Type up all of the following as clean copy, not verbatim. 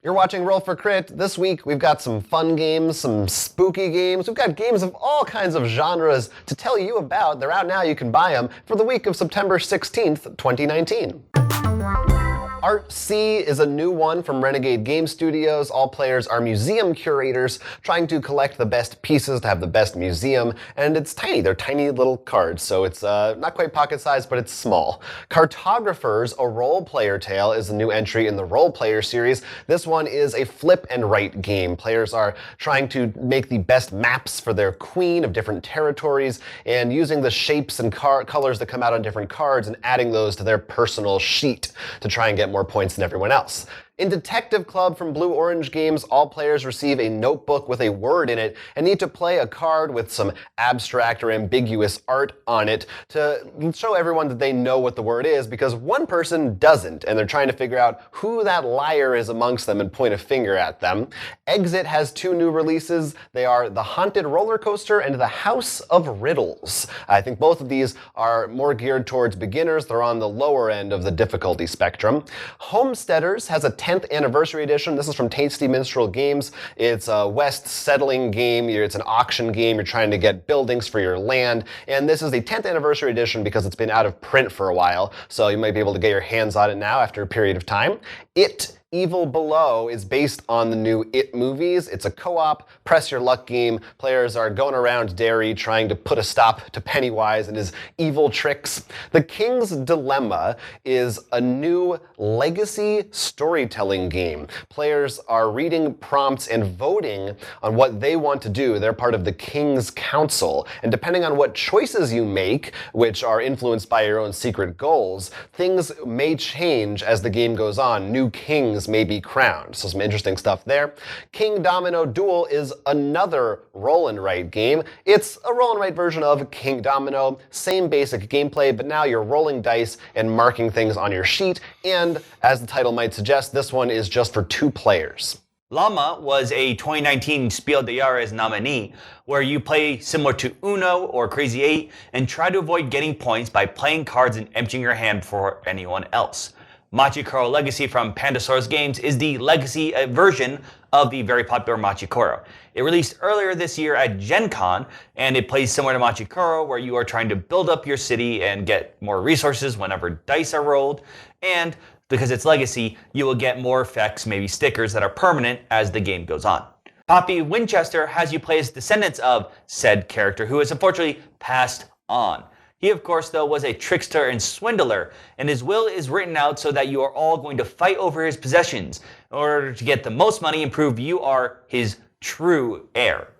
You're watching Roll for Crit. This week we've got some fun games, some spooky games. We've got games of all kinds of genres to tell you about. They're out now. You can buy them for the week of September 16th, 2019. Art C is a new one from Renegade Game Studios. All players are museum curators trying to collect the best pieces to have the best museum, and it's tiny. They're tiny little cards, so it's not quite pocket size, but it's small. Cartographers, a role-player tale, is a new entry in the role-player series. This one is a flip and write game. Players are trying to make the best maps for their queen of different territories, and using the shapes and colors that come out on different cards and adding those to their personal sheet to try and get more points than everyone else. In Detective Club from Blue Orange Games, all players receive a notebook with a word in it and need to play a card with some abstract or ambiguous art on it to show everyone that they know what the word is, because one person doesn't, and they're trying to figure out who that liar is amongst them and point a finger at them. Exit has two new releases. They are The Haunted Roller Coaster and The House of Riddles. I think both of these are more geared towards beginners. They're on the lower end of the difficulty spectrum. Homesteaders has a 10th anniversary edition. This is from Tasty Minstrel Games. It's a West settling game. It's an auction game. You're trying to get buildings for your land. And this is the 10th anniversary edition because it's been out of print for a while. So you might be able to get your hands on it now after a period of time. Evil Below is based on the new It movies. It's a co-op, press your luck game. Players are going around Derry trying to put a stop to Pennywise and his evil tricks. The King's Dilemma is a new legacy storytelling game. Players are reading prompts and voting on what they want to do. They're part of the King's Council. And depending on what choices you make, which are influenced by your own secret goals, things may change as the game goes on. New kings may be crowned. So some interesting stuff there. Kingdomino Duel is another roll and write game. It's a roll and write version of Kingdomino. Same basic gameplay, but now you're rolling dice and marking things on your sheet. And as the title might suggest, this one is just for 2 players. Llama was a 2019 Spiel des Jahres nominee, where you play similar to Uno or Crazy 8 and try to avoid getting points by playing cards and emptying your hand for anyone else. Machi Koro Legacy from Pandasaurus Games is the legacy version of the very popular Machi Koro. It released earlier this year at Gen Con, and it plays similar to Machi Koro, where you are trying to build up your city and get more resources whenever dice are rolled, and because it's legacy, you will get more effects, maybe stickers that are permanent as the game goes on. Poppy Winchester has you play as descendants of said character, who has unfortunately passed on. He, of course, though, was a trickster and swindler, and his will is written out so that you are all going to fight over his possessions in order to get the most money and prove you are his true heir.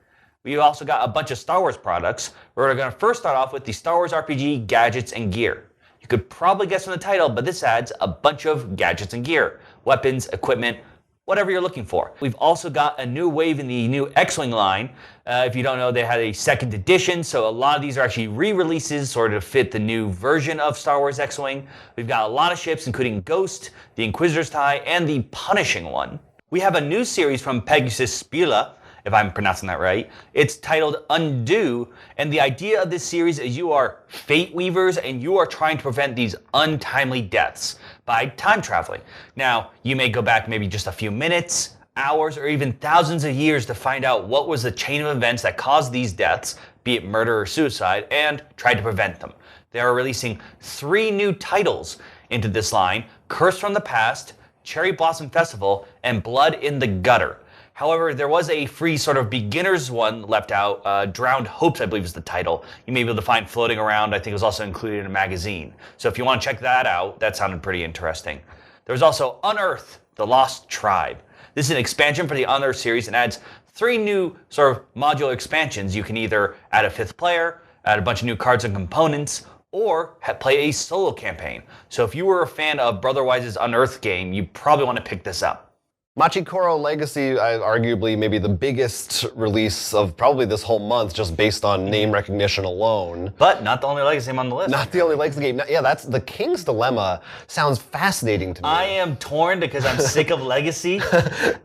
We've also got a bunch of Star Wars products. We're going to first start off with the Star Wars RPG gadgets and gear. You could probably guess from the title, but this adds a bunch of gadgets and gear, weapons, equipment, whatever you're looking for. We've also got a new wave in the new X-Wing line. If you don't know, they had a second edition, so a lot of these are actually re-releases sort of fit the new version of Star Wars X-Wing. We've got a lot of ships, including Ghost, the Inquisitor's Tie, and the Punishing One. We have a new series from Pegasus Spila, if I'm pronouncing that right. It's titled Undo, and the idea of this series is you are fate weavers and you are trying to prevent these untimely deaths by time traveling. Now, you may go back maybe just a few minutes, hours, or even thousands of years to find out what was the chain of events that caused these deaths, be it murder or suicide, and try to prevent them. They are releasing 3 new titles into this line: Curse from the Past, Cherry Blossom Festival, and Blood in the Gutter. However, there was a free sort of beginners one left out. Drowned Hopes, I believe, is the title. You may be able to find floating around. I think it was also included in a magazine. So if you want to check that out, that sounded pretty interesting. There's also Unearthed, The Lost Tribe. This is an expansion for the Unearthed series and adds 3 new sort of modular expansions. You can either add a 5th player, add a bunch of new cards and components, or play a solo campaign. So if you were a fan of Brother Wise's Unearthed game, you probably want to pick this up. Machi Koro Legacy, arguably maybe the biggest release of probably this whole month, just based on name recognition alone. But not the only Legacy game on the list. Not the only Legacy game. Yeah, that's the King's Dilemma. Sounds fascinating to me. I am torn because I'm sick of Legacy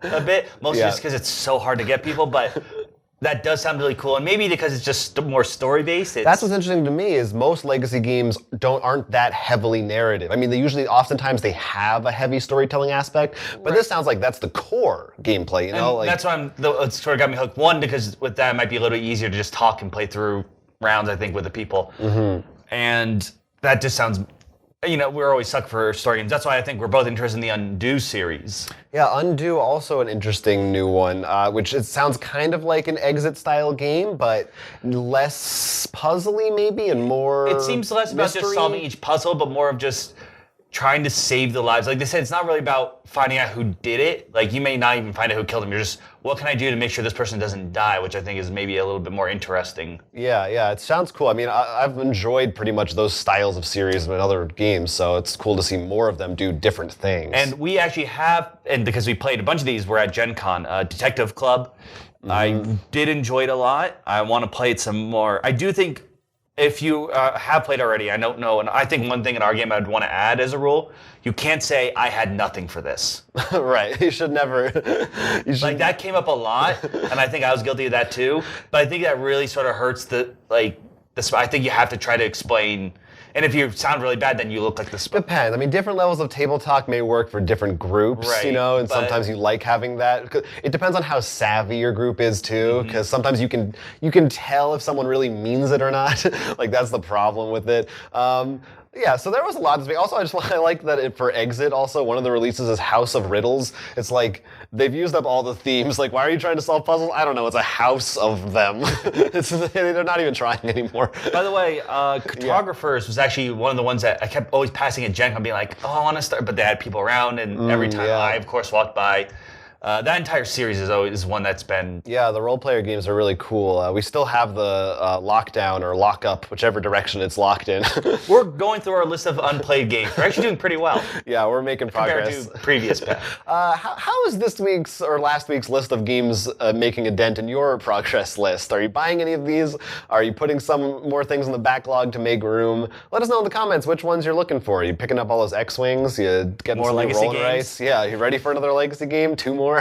a bit, mostly just because it's so hard to get people. But That does sound really cool, and maybe because it's just more story-based. That's what's interesting to me is most legacy games aren't that heavily narrative. I mean, oftentimes they have a heavy storytelling aspect, but this sounds like that's the core gameplay, you know? And that's why it sort of got me hooked. One, because with that it might be a little bit easier to just talk and play through rounds, I think, with the people. And that just sounds... we're always stuck for story games. That's why I think we're both interested in the Undo series. Yeah, Undo, also an interesting new one, which it sounds kind of like an Exit-style game, but less puzzly maybe, and more It seems less about just mystery. solving each puzzle, but more of just trying to save the lives. Like they said, it's not really about finding out who did it. Like you may not even find out who killed him. You're just, what can I do to make sure this person doesn't die? Which I think is maybe a little bit more interesting. Yeah, it sounds cool. I mean, I've enjoyed pretty much those styles of series in other games, so it's cool to see more of them do different things. And we actually have, and because we played a bunch of these, we're at Gen Con, Detective Club. I did enjoy it a lot. I want to play it some more. I do think if you have played already, I don't know, and I think one thing in our game I'd want to add as a rule, you can't say, I had nothing for this. Right, you should never... Like, that came up a lot, and I think I was guilty of that too, but I think that really sort of hurts I think you have to try to explain, and if you sound really bad, then you look like the Depends. I mean, different levels of table talk may work for different groups, right, and sometimes you like having that. It depends on how savvy your group is too, because sometimes you can tell if someone really means it or not. Like that's the problem with it. Yeah, so there was a lot to speak. Also, I like that for Exit, also, one of the releases is House of Riddles. It's like, they've used up all the themes. Like, why are you trying to solve puzzles? I don't know, it's a house of them. They're not even trying anymore. By the way, Cartographers was actually one of the ones that I kept always passing at Gen Con, being like, oh, I want to start, but they had people around, and every time I, of course, walked by. That entire series is always one that's been... Yeah, the role-player games are really cool. We still have the lockdown or lock-up, whichever direction it's locked in. We're going through our list of unplayed games. We're actually doing pretty well. Yeah, we're making progress. Compared to previous past. How is this week's or last week's list of games making a dent in your progress list? Are you buying any of these? Are you putting some more things in the backlog to make room? Let us know in the comments which ones you're looking for. Are you picking up all those X-Wings? You getting More some legacy roll and games? rice? Yeah, you ready for another legacy game? 2 more?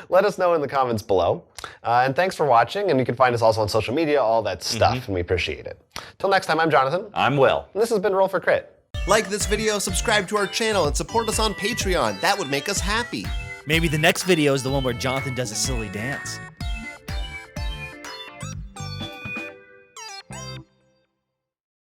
Let us know in the comments below. And thanks for watching, and you can find us also on social media, all that stuff, and we appreciate it. Till next time, I'm Jonathan. I'm Will. And this has been Roll for Crit. Like this video, subscribe to our channel, and support us on Patreon. That would make us happy. Maybe the next video is the one where Jonathan does a silly dance.